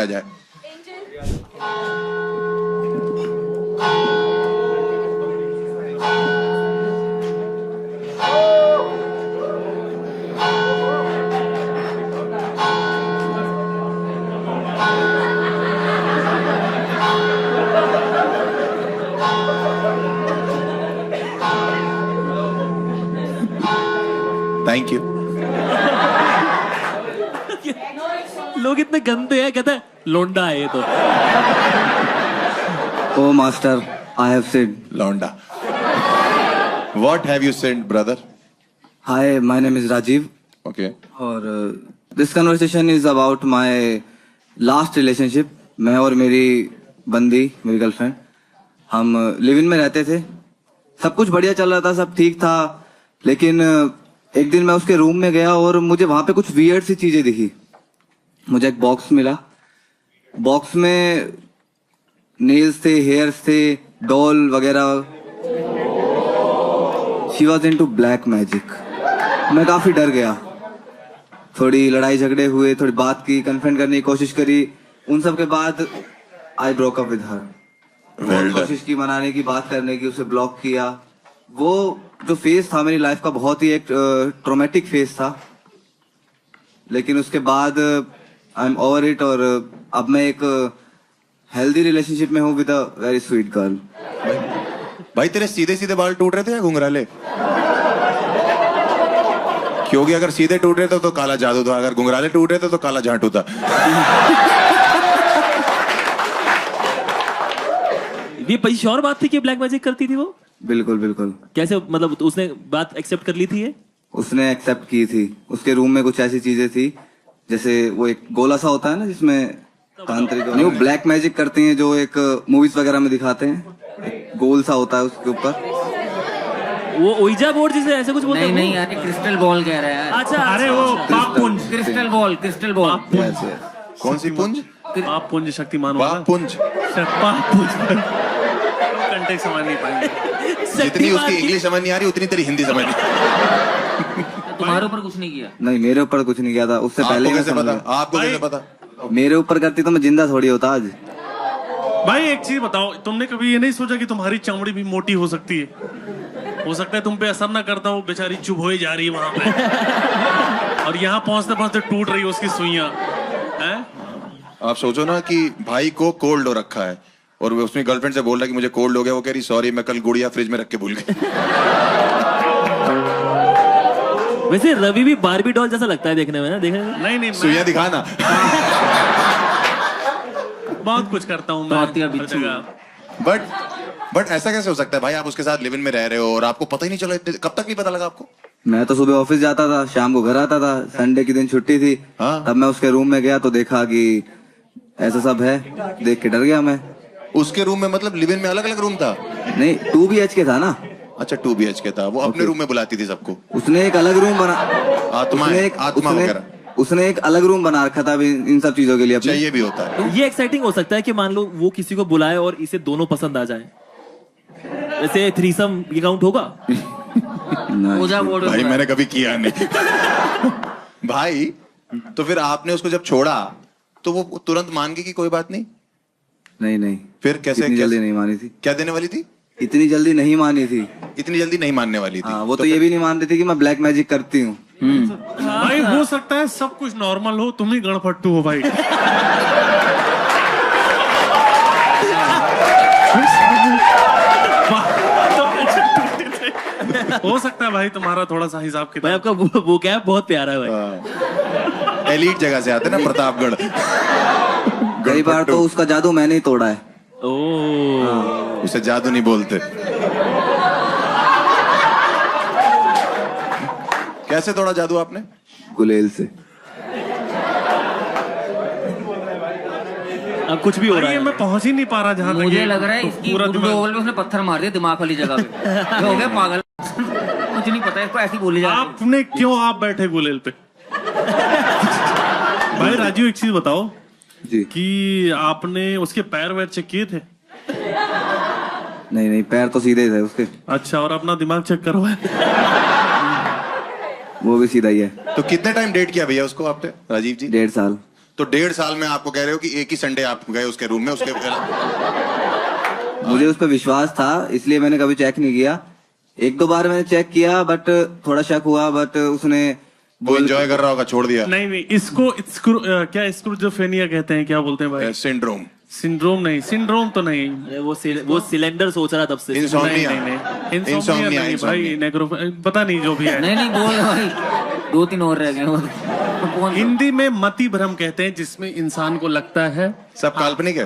जाए। Thank you. लोग इतने गंदे हैं, कहते हैं लोंडा है ये तो। Oh master, I have said. लौंडा। What have you sent, brother? Hi, my name is Rajiv. Okay. और this conversation is about my last relationship. मैं और मेरी बंदी, मेरी गर्लफ्रेंड, हम लिव इन में रहते थे। सब कुछ बढ़िया चल रहा था, सब ठीक था। लेकिन एक दिन मैं उसके रूम में गया और मुझे वहां पे कुछ वियर्ड सी चीजें दिखी। मुझे एक बॉक्स मिला। बॉक्स में नेल्स थे, हेयर्स थे, डॉल वगैरह। She was into black magic. मैं काफी डर गया। थोड़ी लड़ाई झगड़े हुए, थोड़ी बात की, कन्फ्रंट करने की कोशिश करी। उन सब के बाद I broke up with her. कोशिश की मनाने की, बात करने की, उसे ब्लॉक किया। वो जो फेज था मेरी लाइफ का बहुत ही एक ट्रोमेटिक फेज था। लेकिन उसके बाद आई एम ओवर इट और अब मैं एक हेल्दी रिलेशनशिप में हूँ with a very sweet girl. भाई तेरे सीधे सीधे बाल टूट रहे थे या घुंघराले? क्योंकि अगर सीधे टूट रहे थे तो काला जादू था, अगर घुंघराले टूट रहे थे तो काला झांटू था। ये पैसे और बात थी कि ब्लैक मैजिक करती थी वो? बिल्कुल बिल्कुल। कैसे, मतलब उसने बात एक्सेप्ट कर ली थी ये? उसने एक्सेप्ट की थी। उसके रूम में कुछ ऐसी चीजें थी, जैसे वो एक गोला सा होता है ना जिसमें तांत्रिक नहीं, वो ब्लैक मैजिक करती हैं जो एक मूवीज वगैरह में दिखाते हैं। एक गोल सा होता है उसके ऊपर। वो ओइजा बोर्ड जिसे ऐसे कुछ बोलते हैं? नहीं यार, क्रिस्टल बॉल कह रहा है। अच्छा, अरे वो पाप पुंज, crystal ball, crystal ball. Yes, yes. कौन सी पुंज? पाप पुंज शक्तिमान होगा। बाप पुंज। पाप पुंज कंटेक्ट समझ नहीं पाएंगे। जितनी उसकी इंग्लिश समझ नहीं आ रही उतनी तेरी हिंदी समझ नहीं। तुम्हारे ऊपर कुछ नहीं किया? नहीं, मेरे ऊपर कुछ नहीं किया था। उससे पहले आपको ही कैसे मैं समझ पता? आपको कैसे पता? गया। मेरे ऊपर करती तो मैं जिंदा थोड़ी होता आज। भाई एक चीज बताओ, तुमने कभी ये नहीं सोचा कि तुम्हारी चमड़ी भी मोटी हो सकती है? हो सकता है तुम पे असर ना करता हो, बेचारी चुभ हो जा रही है वहां पे और यहाँ पहुंचते पहुंचते टूट रही है उसकी सुइयां हैं। आप सोचो ना कि भाई को कोल्ड हो रखा है और वो उसमें गर्लफ्रेंड से बोल रहा है कि मुझे कोल्ड हो गया। वो कह रही सॉरी मैं कल गुड़िया फ्रिज में रख के भूल गई। वैसे रवि भी बारबी डॉल जैसा लगता है देखने में ना, देखने में। नहीं सुइयां दिखाना। बहुत कुछ करता हूँ मैं हर जगह। बट ऐसा कैसे हो सकता है भाई? आप उसके साथ लिव इन में रह रहे हो और आपको पता ही नहीं चला। कब तक नहीं पता लगा आपको? मैं तो सुबह ऑफिस जाता था, शाम को घर आता था। संडे के दिन छुट्टी थी। हाँ? तब मैं उसके रूम में गया तो देखा कि ऐसा सब है। देख के डर गया मैं। उसके रूम में मतलब लिव इन में अलग अलग रूम था? नहीं, 2 BHK था ना। अच्छा 2 BHK था। वो अपने रूम में बुलाती थी सबको? उसने एक अलग रूम बना, आत्मा वगैरह उसने एक अलग रूम बना रखा था इन सब चीजों के लिए अपने। चाहिए भी होता है। ये एक्साइटिंग हो सकता है कि मान लो वो किसी को बुलाए और इसे दोनों पसंद आ जाए। जैसे थ्रीसम ये काउंट होगा? ओजा बोर्ड भाई मैंने कभी किया नहीं। भाई तो फिर आपने उसको जब छोड़ा तो वो तुरंत मान गई कि कोई बात नहीं? नहीं, फिर कैसे? इतनी जल्दी नहीं मानी थी। क्या देने वाली थी? इतनी जल्दी नहीं मानी थी। इतनी जल्दी नहीं मानने वाली थी। हाँ, वो तो ये भी नहीं मान रही थी कि मैं ब्लैक मैजिक करती हूँ। भाई हो सकता है सब कुछ नॉर्मल हो, तुम ही गड़फट्टू हो भाई। हो सकता है भाई तुम्हारा थोड़ा सा हिसाब भाई किताब। आपका वो क्या है, बहुत प्यारा है भाई। एलीट जगह से आते ना, प्रतापगढ़। कई बार तो उसका जादू मैंने ही तोड़ा है। ओह, उसे जादू नहीं बोलते। कैसे तोड़ा जादू आपने? गुलेल से। अब कुछ भी हो रहा भाई है। मैं पहुंच ही नहीं पा रहा जहाँ तक मुझे ये लग रहा है इसकी पूरा दिमाग। ओवल में उसने पत्थर मार दिया दिमाग वाली जगह पे। ये हो गया पागल। कुछ नहीं पता इसको, ऐसी बोली जा रही है। आपने क्यों आप बैठे गुलेल पे? भाई राजू एक चीज बताओ जी। कि आपने उसके पैर वैर चेक किए थे? नहीं, पैर तो सीधे थे उसके। अच्छा, और अपना दिमाग चेक करवाए? वो भी सीधा ही है। तो कितने टाइम डेट किया भैया उसको आपने, राजीव जी? 1.5 साल। तो 1.5 साल में आपको कह रहे हो कि एक ही संडे आप गए उसके रूम में उसके मुझे उस पर विश्वास था, इसलिए मैंने कभी चेक नहीं किया। 1-2 बार मैंने चेक किया, बट थोड़ा शक हुआ, बट उसने वो एंजॉय कर रहा होगा, छोड़ दिया। नहीं नहीं, इसको क्या स्क्रूजोफेनिया कहते हैं, क्या बोलते हैं भाई? सिंड्रोम। सिंड्रोम नहीं, सिंड्रोम तो नहीं। अरे वो सिलेंडर सोच रहा तब से। इंसोम्निया। इंसोम्निया नहीं भाई, पता नहीं जो भी है। नहीं नहीं बोल भाई, 2-3 और रह गए। कौन सा? हिंदी में मति भ्रम कहते हैं, जिसमें इंसान को लगता है। सब काल्पनिक है।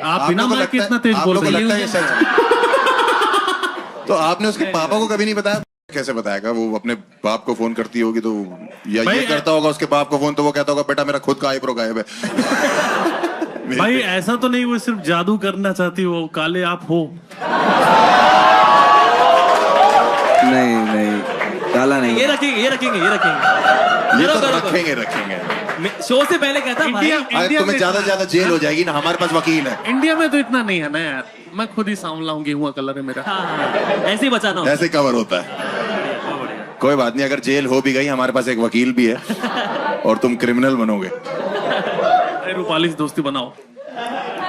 आप बिना माइक के इतना तेज आप बोल लोगों को रहे लगता है हैं। ये सच। तो आपने उसके पापा को कभी नहीं बताया? कैसे बताएगा? वो अपने बाप को फोन करती होगी तो, या भाई, ये करता होगा उसके बाप को फोन, तो वो कहता होगा बेटा मेरा खुद का आईब्रो गायब है। भाई ऐसा तो नहीं, वो सिर्फ जादू करना चाहती हो, काले आप हो। नहीं नहीं, काला नहीं। ये रखेंगे ये तो करो। रखेंगे। शो से पहले कहता भाई अरे तुम्हें ज्यादा से ज्यादा जेल हो जाएगी ना, हमारे पास वकील है। इंडिया में तो इतना नहीं है ना यार, मैं खुद ही सांवला हूँ, गेहूं का कलर है मेरा। हाँ, ऐसे ही बचाना होता है। ऐसे कवर होता है। कोई बात नहीं, अगर जेल हो भी गई हमारे पास एक वकील भी है और तुम क्रिमिनल बनोगे। अरे रूपाली से दोस्ती बनाओ।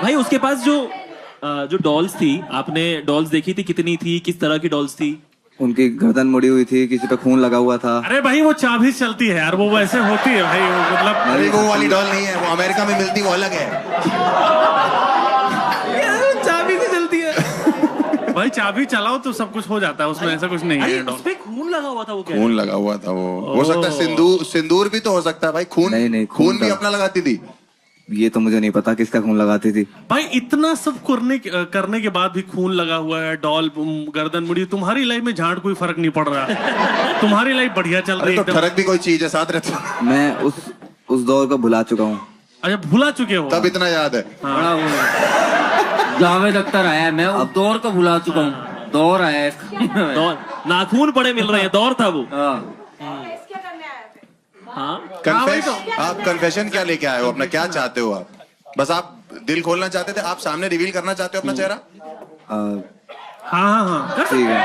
भाई उसके पास जो डॉल्स थी, आपने डॉल्स देखी थी? कितनी थी, किस तरह की डॉल्स थी? उनकी गर्दन मुड़ी हुई थी, किसी पे खून लगा हुआ था। अरे भाई वो चाबी चलती है यार, वो वैसे होती है भाई, वो मतलब। अरे वो वाली डॉल नहीं है, वो अमेरिका में मिलती, वो अलग है। चाबी से चलती है। भाई चाबी चलाओ तो सब कुछ हो जाता है उसमें, ऐसा कुछ नहीं अरे है डॉल। उसपे खून लगा हुआ था, वो क्या? खून लगा हुआ था वो। हो सकता है सिंदूर भी तो हो सकता है भाई। खून नहीं, खून भी था। अपना लगाती थी। ये तो मुझे नहीं पता किसका खून लगाती थी। भाई इतना सब करने के बाद भी खून लगा हुआ है, डॉल गर्दन मुड़ी। तुम्हारी लाइफ में झाड़ कोई फर्क नहीं पड़ रहा है। तुम्हारी लाइफ बढ़िया चल रही अरे है तो एकदम। ठरक भी कोई चीज है, साथ रहता। मैं उस दौर को भुला चुका हूँ। अच्छा भुला चुके हो? तब इतना याद है। बड़ा वो है। जावेद अख्तर आया है, मैं उस दौर को भुला चुका हूँ। दौर आया है। दौर, नाखून पड़े मिल रहे हैं, दौर था वो। हाँ। हाँ आप कन्फेशन क्या लेके आए हो अपना? क्या चाहते हो आप? बस आप दिल खोलना चाहते थे? आप सामने रिवील करना चाहते हो अपना चेहरा? हाँ। ठीक है।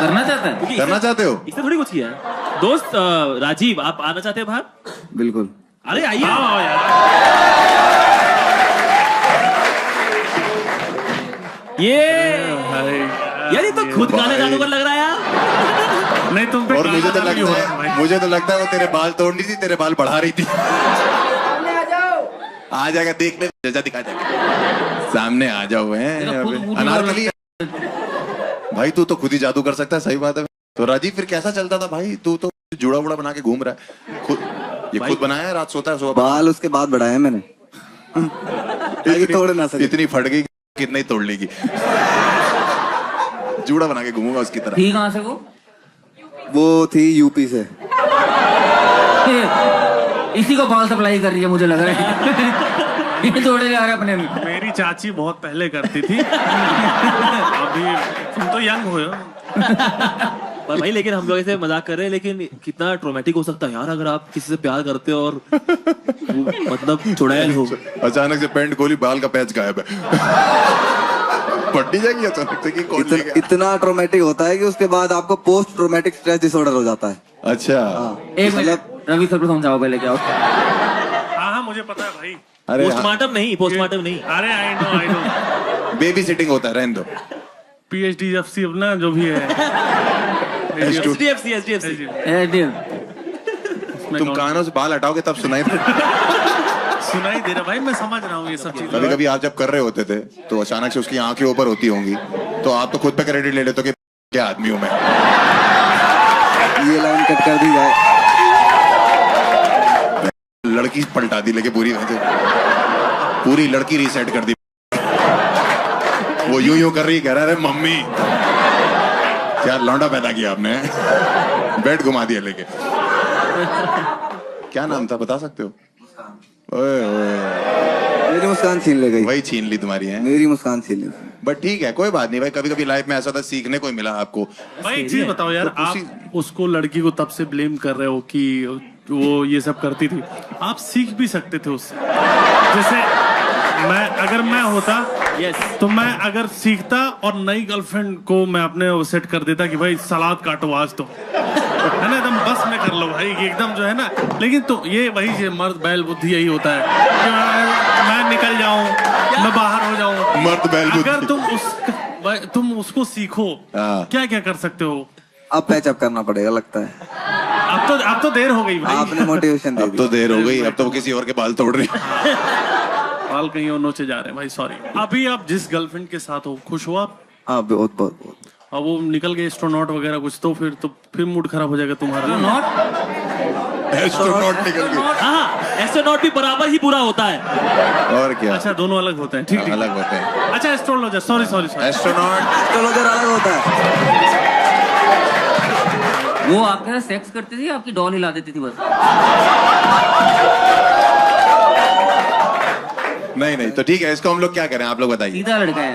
करना चाहता है? करना चाहते हो? इसने थोड़ी कुछ किया है। दोस्त राजीव, आप आना चाहते हैं बाहर? बिल्कुल। अरे आइए। हाँ यार। ये भाई यार ये तो खुद गाने भाई। जादूगर लग रहा है यार। नहीं तुम पे और मुझे तो गाना भी हो रहा है लगता भाई। है वो तेरे बाल तोड़ रही थी, तेरे बाल बढ़ा रही थी। आ जाएगा, देख ले, जजा दिखा जाएगा। सामने आ जाओ। तेरा खुद मुंह अनारकली भाई, तू तो खुद ही जादू कर सकता है। सही बात है। तो राजीव फिर कैसा चलता था भाई? तू तो जुड़ा बुड़ा बना के घूम रहा है खुद। ये खुद बनाया है, रात सोता है, सुबह बाल उसके बाद बढ़ाए मैंने। ताकि तोड़ ना सके। इतनी फट गई कितना ही तोड़ लेगी। जूड़ा बना के घूमूंगा उसकी तरह। ठीक कहाँ से वो थी यूपी से। इसी को बाल सप्लाई कर रही है मुझे लग रहा है। ये जोड़े जा रहे अपने में। मेरी चाची बहुत पहले करती थी। अभी तुम तो यंग हो। पर भाई लेकिन हम लोग ऐसे मजाक कर रहे हैं, लेकिन कितना ट्रोमेटिक हो सकता है यार अगर आप किसी से प्यार करते हो और मतलब चुड़ैल हो। अचानक से पैंट खोली, बाल का पैच गायब है। पट्टी जाएगी अचानक से कि कौन ले गया? इतना ट्रोमेटिक होता है कि उसके बाद आपको पोस्ट ट्रोमेटिक स्ट्रेस डिसऑर्डर हो जाता है। अच्छा। एक मिनट, रवि सर को समझाओ पहले क्या होता है। हाँ मुझे पता है भाई। अरे पोस्टमार्टम नहीं। अरे आई नो। बेबी सिटिंग होता है, रहने दो। PhD FC अपना जो भी है। SDFC। तुम कानों से बाल हटाओगे तब सुनाई सुनाई दे रहा भाई, मैं समझ रहा हूँ ये सब चीजें। कभी कभी आप जब कर रहे होते थे तो अचानक से उसकी आंखें ऊपर होती होंगी, तो आप तो खुद पे क्रेडिट ले लेते हो कि क्या आदमी हूं मैं। ये लाइन कट कर दी जाए। लड़की पलटा दी लेके पूरी लड़की रीसेट कर दी। वो यूं कर रही, कह रहा है मम्मी क्या लौंडा पैदा किया आपने। बेड घुमा दिया लेके। क्या नाम था बता सकते हो? ओए मेरी मुस्कान छीन ले गई। वही छीन ली तुम्हारी है। मेरी मुस्कान छीन ली। बट ठीक है, कोई बात नहीं भाई। कभी कभी लाइफ में ऐसा होता है, सीखने को ही मिला आपको। भाई एक चीज बताओ यार, तो आप उसको लड़की को तब से ब्लेम कर रहे हो कि वो ये सब करती थी। आप सीख भी सकते थे उससे। जैसे अगर मैं होता तो मैं अगर सीखता और नई गर्लफ्रेंड को मैं अपने सेट कर देता कि भाई सलाद काटो आज तो है ना, एकदम बस में कर लो भाई, कि एकदम जो है ना। लेकिन तो ये वही है, मर्द बैल बुद्धि यही होता है कि मैं निकल जाऊं, मैं बाहर हो जाऊं। मर्द बैल बुद्धि। अगर तुम उसको सीखो, हाँ। क्या क्या कर सकते हो? अब पैचअप करना पड़ेगा लगता है। अब तो देर हो गई भाई। आपने मोटिवेशन दे अब तो देर हो गई, अब तो वो किसी और के बाल तोड़ रही है। बाल कहीं और नोचे जा रहे हैं भाई, सॉरी। अभी आप जिस गर्लफ्रेंड के साथ हो, खुश हो आप? हाँ बहुत बहुत बहुत। और वो निकल गए एस्ट्रोनॉट वगैरह कुछ, तो फिर मूड खराब हो जाएगा तुम्हारा। नॉट एस्ट्रोनॉट निकल गई। हाँ, एस्ट्रोनॉट भी बराबर ही बुरा होता है। और क्या, अच्छा, दोनों अलग होते हैं, ठीक ठीक। अलग होते हैं। अच्छा, एस्ट्रोलॉजर, सॉरी। एस्ट्रोनॉट एस्ट्रोलॉजर अलग होता है। वो आपके साथ सेक्स करती थी, आपकी डॉल हिला देती थी बस? नहीं, तो ठीक है, इसको हम लोग क्या करें, आप लोग बताइए। सीधा लड़का है।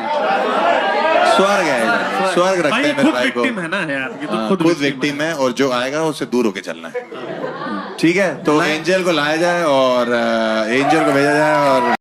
स्वर्ग है, स्वर्ग रखते भाई हैं मेरे खुद भाई को। विक्टिम है ना यार, ये तो हाँ, खुद खुद victim है। विक्टिम है, और जो आएगा उससे दूर होके चलना है। ठीक है, तो एंजल को लाया जाए और एंजल को भेजा जाए और